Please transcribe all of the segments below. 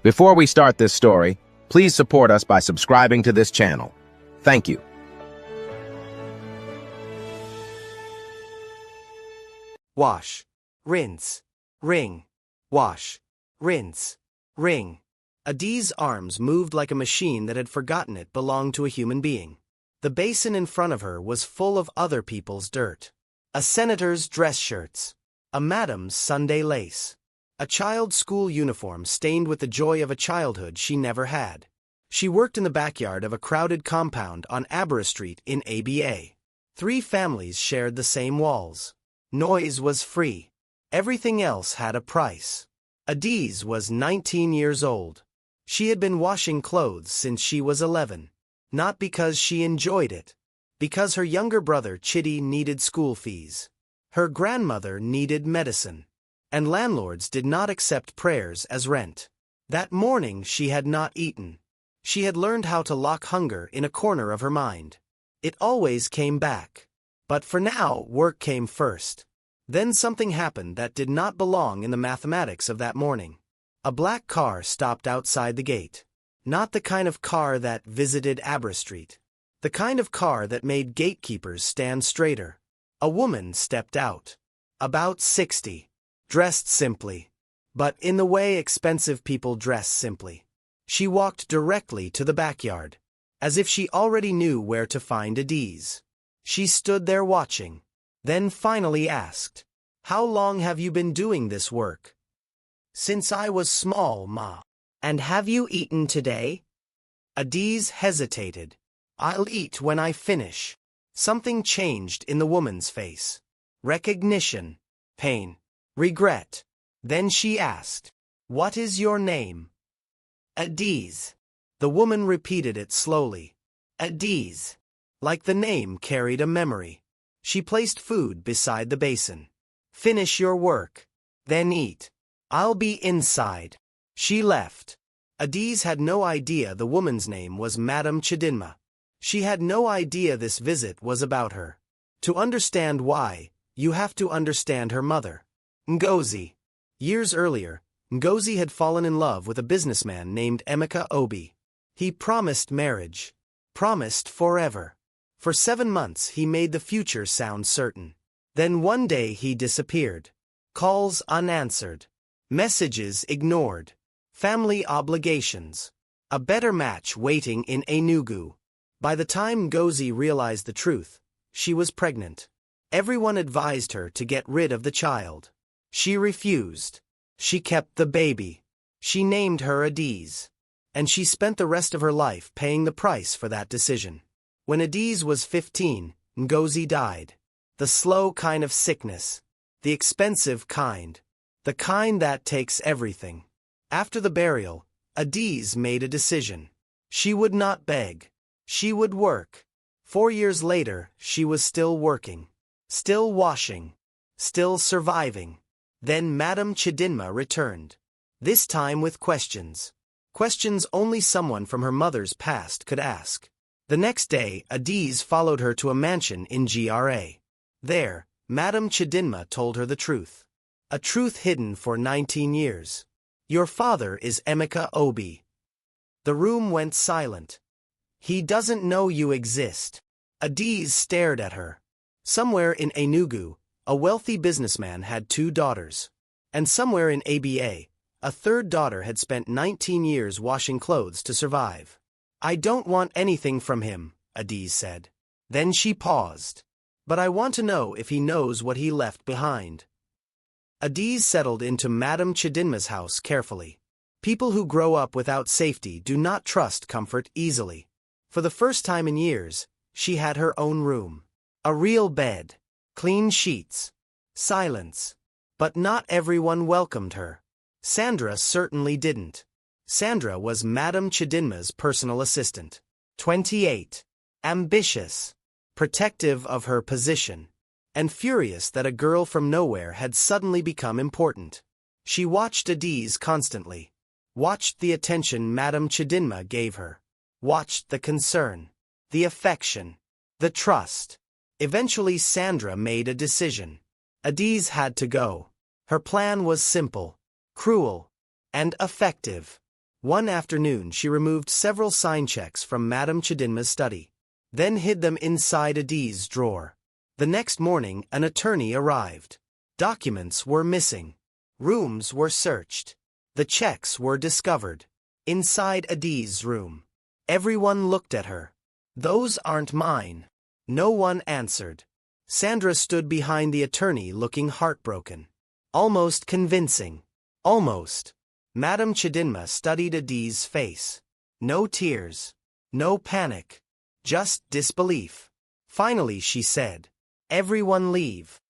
Before we start this story, please support us by subscribing to this channel. Thank you. Wash, rinse, wring, wash, rinse, wring. Adaeze's arms moved like a machine that had forgotten it belonged to a human being. The basin in front of her was full of other people's dirt. A senator's dress shirts, a madam's Sunday lace, a child's school uniform stained with the joy of a childhood she never had. She worked in the backyard of a crowded compound on Abara Street in Aba. 3 families shared the same walls. Noise was free. Everything else had a price. Adaeze was 19 years old. She had been washing clothes since she was 11. Not because she enjoyed it. Because her younger brother Chitty needed school fees. Her grandmother needed medicine. And landlords did not accept prayers as rent. That morning she had not eaten. She had learned how to lock hunger in a corner of her mind. It always came back. But for now, work came first. Then something happened that did not belong in the mathematics of that morning. A black car stopped outside the gate. Not the kind of car that visited Abara Street. The kind of car that made gatekeepers stand straighter. A woman stepped out. About 60. Dressed simply. But in the way expensive people dress simply. She walked directly to the backyard. As if she already knew where to find Adaeze. She stood there watching. Then finally asked, "How long have you been doing this work?" "Since I was small, Ma." "And have you eaten today?" Adaeze hesitated. "I'll eat when I finish." Something changed in the woman's face. Recognition, pain, regret. Then she asked, "What is your name?" "Adaeze." The woman repeated it slowly. "Adaeze." Like the name carried a memory. She placed food beside the basin. "Finish your work. Then eat. I'll be inside." She left. Adaeze had no idea the woman's name was Madam Chidinma. She had no idea this visit was about her. To understand why, you have to understand her mother. Ngozi. Years earlier, Ngozi had fallen in love with a businessman named Emeka Obi. He promised marriage. Promised forever. For 7 months he made the future sound certain. Then one day he disappeared. Calls unanswered. Messages ignored. Family obligations. A better match waiting in Enugu. By the time Ngozi realized the truth, she was pregnant. Everyone advised her to get rid of the child. She refused. She kept the baby. She named her Adaeze. And she spent the rest of her life paying the price for that decision. When Adaeze was 15, Ngozi died. The slow kind of sickness. The expensive kind. The kind that takes everything. After the burial, Adaeze made a decision. She would not beg. She would work. 4 years later, she was still working. Still washing. Still surviving. Then Madam Chidinma returned. This time with questions. Questions only someone from her mother's past could ask. The next day, Adaeze followed her to a mansion in GRA. There, Madam Chidinma told her the truth. A truth hidden for 19 years. "Your father is Emeka Obi." The room went silent. "He doesn't know you exist." Adaeze stared at her. Somewhere in Enugu, a wealthy businessman had 2 daughters. And somewhere in Aba, a 3rd daughter had spent 19 years washing clothes to survive. "I don't want anything from him," Adaeze said. Then she paused. "But I want to know if he knows what he left behind." Adaeze settled into Madam Chidinma's house carefully. People who grow up without safety do not trust comfort easily. For the first time in years, she had her own room. A real bed. Clean sheets. Silence. But not everyone welcomed her. Sandra certainly didn't. Sandra was Madam Chidinma's personal assistant. 28. Ambitious. Protective of her position. And furious that a girl from nowhere had suddenly become important. She watched Adaeze constantly. Watched the attention Madam Chidinma gave her. Watched the concern. The affection. The trust. Eventually Sandra made a decision. Adaeze had to go. Her plan was simple, cruel, and effective. One afternoon she removed several sign checks from Madame Chidinma's study, then hid them inside Adaeze's drawer. The next morning an attorney arrived. Documents were missing. Rooms were searched. The checks were discovered. Inside Adaeze's room. Everyone looked at her. "Those aren't mine." No one answered. Sandra stood behind the attorney looking heartbroken. Almost convincing. Almost. Madame Chidinma studied Adaeze's face. No tears. No panic. Just disbelief. Finally she said, "Everyone leave."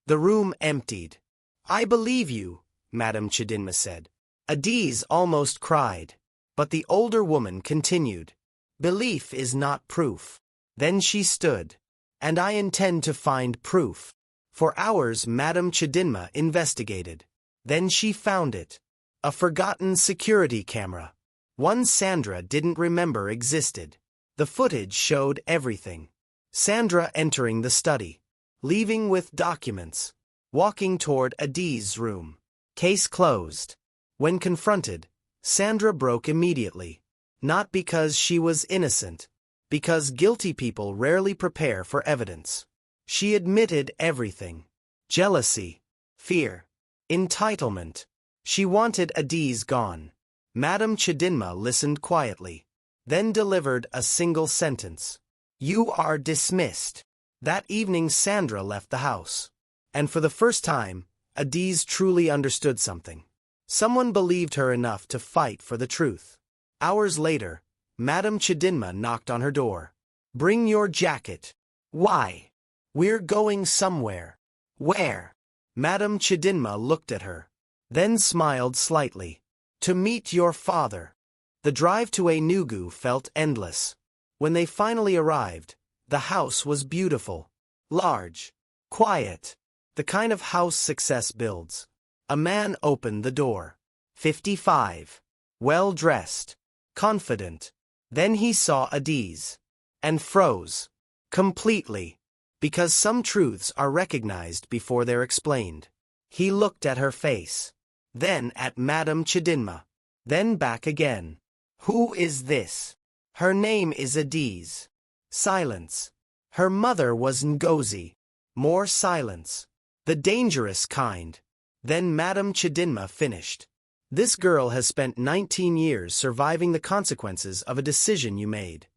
The room emptied. "I believe you," Madame Chidinma said. Adaeze almost cried. But the older woman continued, "Belief is not proof." Then she stood. "And I intend to find proof." For hours Madame Chidinma investigated. Then she found it. A forgotten security camera. One Sandra didn't remember existed. The footage showed everything. Sandra entering the study. Leaving with documents. Walking toward Adaeze's room. Case closed. When confronted, Sandra broke immediately. Not because she was innocent. Because guilty people rarely prepare for evidence. She admitted everything. Jealousy. Fear. Entitlement. She wanted Adaeze gone. Madame Chidinma listened quietly. Then delivered a single sentence. "You are dismissed." That evening Sandra left the house. And for the first time, Adaeze truly understood something. Someone believed her enough to fight for the truth. Hours later, Madame Chidinma knocked on her door. "Bring your jacket." "Why?" "We're going somewhere." "Where?" Madame Chidinma looked at her. Then smiled slightly. "To meet your father." The drive to Enugu felt endless. When they finally arrived, the house was beautiful. Large. Quiet. The kind of house success builds. A man opened the door. 55. Well-dressed. Confident. Then he saw Adaeze. And froze. Completely. Because some truths are recognized before they're explained. He looked at her face. Then at Madame Chidinma. Then back again. "Who is this?" "Her name is Adaeze." Silence. "Her mother was Ngozi." More silence. "The dangerous kind." Then Madame Chidinma finished. "This girl has spent 19 years surviving the consequences of a decision you made."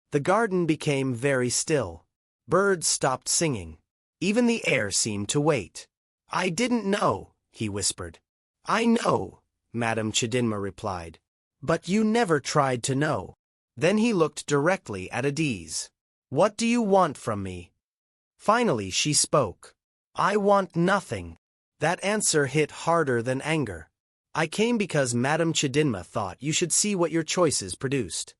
The garden became very still. Birds stopped singing. Even the air seemed to wait. "I didn't know," he whispered. "I know," Madame Chidinma replied. "But you never tried to know." Then he looked directly at Adaeze. "What do you want from me?" Finally she spoke. "I want nothing." That answer hit harder than anger. "I came because Madame Chidinma thought you should see what your choices produced."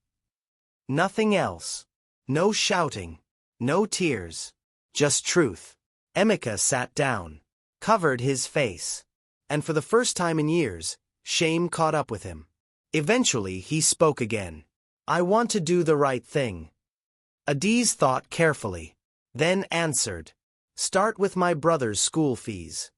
Nothing else. No shouting. No tears. Just truth. Emeka sat down. Covered his face. And for the first time in years, shame caught up with him. Eventually he spoke again. "I want to do the right thing." Adaeze thought carefully. Then answered. "Start with my brother's school fees."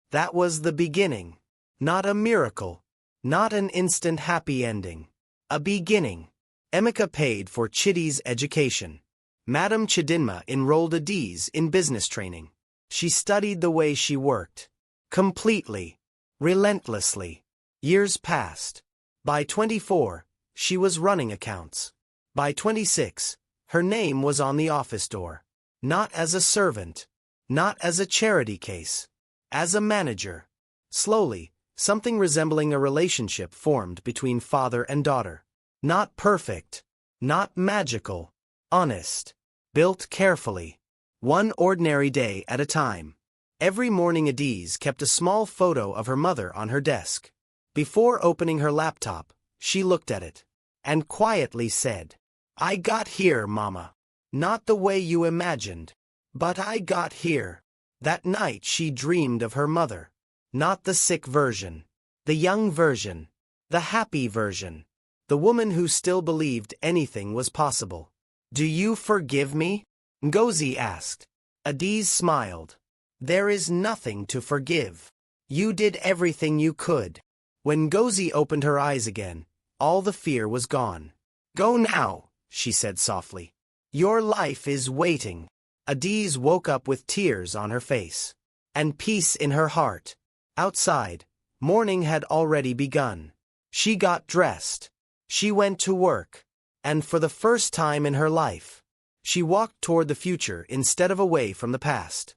That was the beginning. Not a miracle. Not an instant happy ending. A beginning. Emeka paid for Chidi's education. Madame Chidinma enrolled Adaeze in business training. She studied the way she worked. Completely. Relentlessly. Years passed. By 24, she was running accounts. By 26, her name was on the office door. Not as a servant. Not as a charity case. As a manager. Slowly, something resembling a relationship formed between father and daughter. Not perfect. Not magical. Honest. Built carefully. One ordinary day at a time. Every morning Adaeze kept a small photo of her mother on her desk. Before opening her laptop, she looked at it. And quietly said, "I got here, Mama. Not the way you imagined. But I got here." That night she dreamed of her mother. Not the sick version. The young version. The happy version. The woman who still believed anything was possible. "Do you forgive me?" Ngozi asked. Adaeze smiled. "There is nothing to forgive. You did everything you could." When Ngozi opened her eyes again, all the fear was gone. "Go now," she said softly. "Your life is waiting." Adaeze woke up with tears on her face and peace in her heart. Outside, morning had already begun. She got dressed. She went to work. And for the first time in her life, she walked toward the future instead of away from the past.